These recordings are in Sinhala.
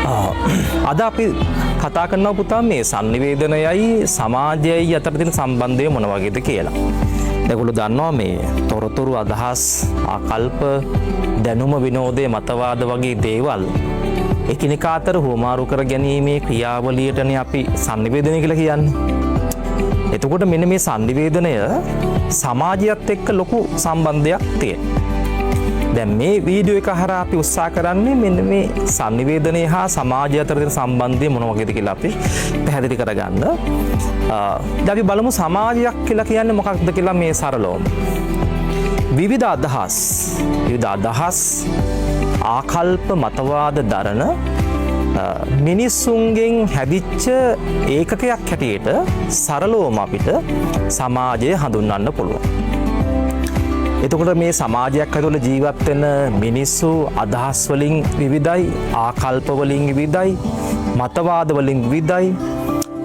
අද අපි කතා කරනවා පුතා මේ sannivedanayයි සමාජයයි අතර තියෙන සම්බන්ධය මොන වගේද කියලා. ඒගොල්ලෝ දන්නවා මේ තොරතුරු අදහස් ආකල්ප දැනුම විනෝදයේ මතවාද වගේ දේවල් එකිනෙකා අතර හුවමාරු කර ගැනීමේ ක්‍රියාවලියටනේ අපි sannivedanaya කියලා කියන්නේ. එතකොට මෙන්න මේ sannivedanය සමාජයත් එක්ක ලොකු සම්බන්ධයක් තියෙනවා. දැන් මේ වීඩියෝ එක හරහා අපි උත්සාහ කරන්නේ මෙන්න මේ sannivedanaya හා සමාජය අතර තියෙන සම්බන්ධය මොන වගේද කියලා අපි පැහැදිලි කරගන්න. දැන් අපි බලමු සමාජයක් කියලා කියන්නේ මොකක්ද කියලා මේ සරලවම. විවිධ අදහස් ආකල්ප මතවාද දරන මිනිස්සුන්ගෙන් හැදිච්ච ඒකකයක් හැටියට සරලවම අපිට සමාජය හඳුන්වන්න පුළුවන්. එතකොට මේ සමාජයක් ඇතුළේ ජීවත් වෙන මිනිස්සු අදහස් වලින් විවිධයි, ආකල්ප වලින් විවිධයි, මතවාද වලින් විවිධයි.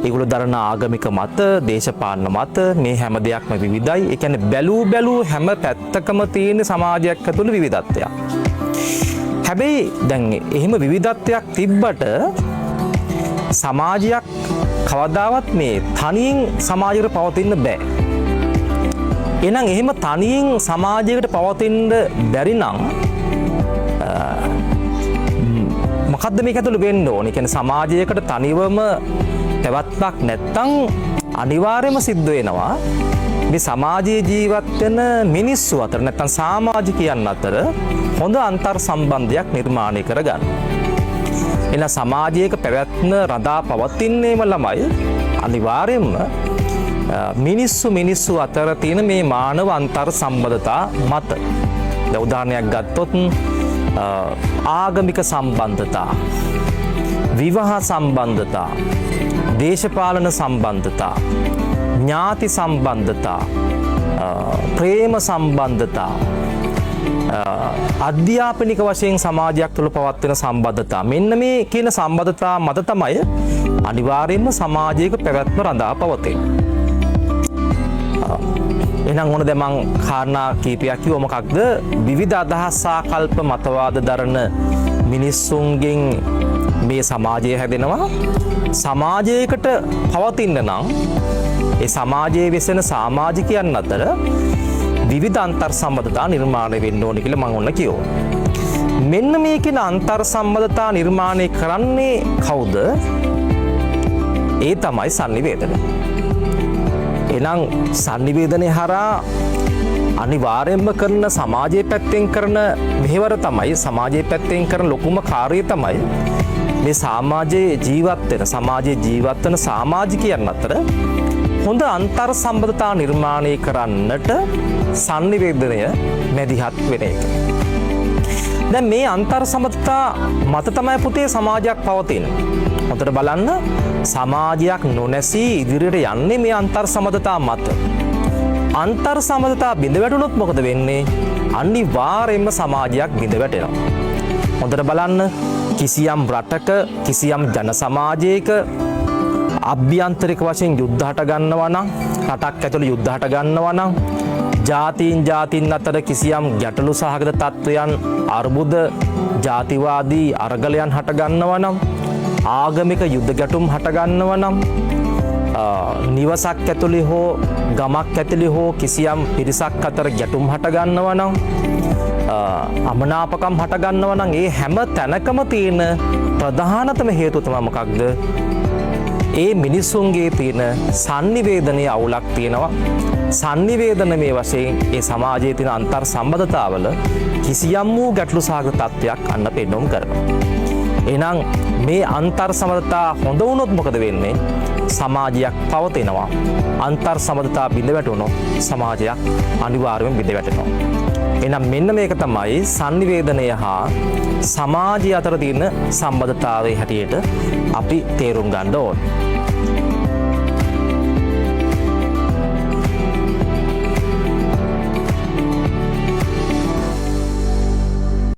ඒගොල්ලෝ දරන ආගමික මත, දේශපාලන මත මේ හැම දෙයක්ම විවිධයි. ඒ කියන්නේ බැලූ හැම පැත්තකම තියෙන සමාජයක් ඇතුළේ විවිධත්වයක්. හැබැයි දැන් එහෙම විවිධත්වයක් තිබ්බට සමාජයක් කවදාවත් මේ තනියෙන් සමාජයකට පවතින්න බෑ. එහෙනම් එහෙම තනියෙන් සමාජයකට පවතින්න බැරි නම් මොකද්ද මේක ඇතුළේ වෙන්න ඕනේ? කියන්නේ සමාජයකට තනිවම පැවැත්මක් නැත්තම් අනිවාර්යයෙන්ම සිද්ධ වෙනවා මේ සමාජයේ ජීවත් වෙන මිනිස්සු අතර නැත්තම් සමාජිකයන් අතර හොඳ අන්තර් සම්බන්ධයක් නිර්මාණය කරගන්න. එහෙනම් සමාජයක පැවැත්ම රඳා පවතින්නේම ළමයි අනිවාර්යයෙන්ම මිනිස්සු අතර තියෙන මේ මානව අන්තර් සම්බන්ධතා මත. දැන් උදාහරණයක් ගත්තොත් ආගමික සම්බන්ධතා, විවාහ සම්බන්ධතා, දේශපාලන සම්බන්ධතා, ඥාති සම්බන්ධතා, ප්‍රේම සම්බන්ධතා, අධ්‍යාපනික වශයෙන් සමාජයක් තුළ පවත්වන සම්බන්ධතා. මෙන්න මේ කියන සම්බන්ධතා මත තමයි අනිවාර්යයෙන්ම සමාජයක පැවැත්ම රඳා පවතින්නේ. එහෙනම් ඕන දැන් මං කාරණා කීපයක් කිව්ව මොකක්ද? විවිධ අදහස් ආකල්ප මතවාද දරන මිනිස්සුන්ගෙන් මේ සමාජය හැදෙනවා. සමාජයකට පවතින්න නම් ඒ සමාජයේ වෙසෙන සමාජිකයන් අතර විවිධ අන්තර් සම්බන්ධතා නිර්මාණය වෙන්න ඕනේ කියලා මම ඔන්න කිව්වා. මෙන්න මේ කියන අන්තර් සම්බන්ධතා නිර්මාණය කරන්නේ කවුද? ඒ තමයි sannivedanaya. එහෙනම් sannivedanaya හරහා අනිවාර්යයෙන්ම කරන සමාජයේ පැත්තෙන් කරන මෙහෙවර තමයි, සමාජයේ පැත්තෙන් කරන ලොකුම කාර්යය තමයි මේ සමාජයේ ජීවත් වෙන සමාජිකයන් අතර හොඳ අන්තර් සම්බන්ධතා නිර්මාණය කරන්නට sannivedanaya මැදිහත් වෙන එක. දැන් මේ අන්තර් සම්බන්ධතා මත තමයි පුතේ සමාජයක් පවතින්නේ. හොඳට බලන්න, සමාජයක් නොනැසී ඉදිරියට යන්නේ මේ අන්තර් සම්බන්ධතා මත. අන්තර් සම්බන්ධතා බිඳ වැටුනොත් මොකද වෙන්නේ? අනිවාර්යයෙන්ම සමාජයක් බිඳ වැටෙනවා. හොඳට බලන්න, කිසියම් රටක, කිසියම් ජන සමාජයක අභ්‍යන්තරික වශයෙන් යුද්ධ හට ගන්නවා නම්, රටක් ඇතුළේ යුද්ධ හට ගන්නවා නම්, ජාතීන් අතර කිසියම් ගැටලු සහගත තත්ත්වයන්, අර්බුද, ජාතිවාදී අරගලයන් හට ගන්නවා නම්, ආගමික යුද්ධ ගැටුම් හට ගන්නවා නම්, නිවසක් ඇතුළේ හෝ ගමක් ඇතුළේ හෝ කිසියම් පිරිසක් අතර ගැටුම් හට ගන්නවා නම්, අමනාපකම් හට ගන්නවා නම්, ඒ හැම තැනකම තියෙන ප්‍රධානතම හේතුව තමයි මොකක්ද? ඒ මිනිසුන්ගේ තියෙන sannivedanaya අවුලක් තියෙනවා. sannivedanaya වශයෙන් ඒ සමාජයේ තියෙන අන්තර් සම්බන්ධතාවල කිසියම් වූ ගැටලු සහගත තත්ත්වයක් අන්න පෙන්වුම් කරනවා. එහෙනම් මේ අන්තර් සම්බන්ධතා හොඳ වුණොත් මොකද වෙන්නේ? සමාජයක් පවතිනවා. අන්තර් සම්බන්ධතා බිඳ වැටුණොත් සමාජයක් අනිවාර්යයෙන්ම බිඳ වැටෙනවා. එහෙනම් මෙන්න මේක තමයි sannivedanaya හා සමාජය අතර තියෙන සම්බන්ධතාවයේ හැටියට අපි තේරුම් ගන්න ඕනේ.